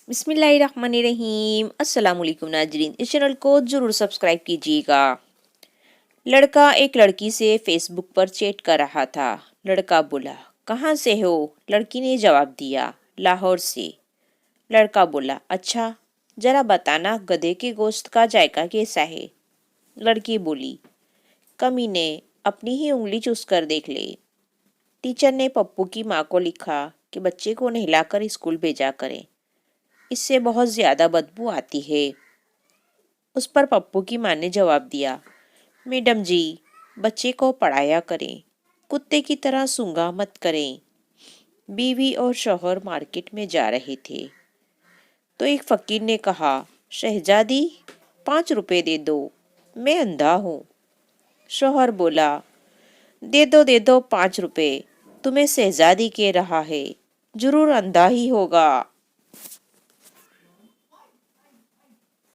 بسم اللہ الرحمن الرحیم۔ السلام علیکم ناظرین، اس چینل کو ضرور سبسکرائب کیجیے گا۔ لڑکا ایک لڑکی سے فیس بک پر چیٹ کر رہا تھا۔ لڑکا بولا، کہاں سے ہو؟ لڑکی نے جواب دیا، لاہور سے۔ لڑکا بولا، اچھا، ذرا بتانا گدھے کے گوشت کا ذائقہ کیسا ہے؟ لڑکی بولی، کمینے، اپنی ہی انگلی چوس کر دیکھ لے۔ ٹیچر نے پپو کی ماں کو لکھا کہ بچے کو نہلا کر اسکول بھیجا کریں، اس سے بہت زیادہ بدبو آتی ہے۔ اس پر پپو کی ماں نے جواب دیا، میڈم جی، بچے کو پڑھایا کریں، کتے کی طرح سونگا مت کریں۔ بیوی اور شوہر مارکیٹ میں جا رہے تھے تو ایک فقیر نے کہا، شہزادی 5 روپے دے دو، میں اندھا ہوں۔ شوہر بولا، دے دو 5 روپے، تمہیں شہزادی کہہ رہا ہے، ضرور اندھا ہی ہوگا۔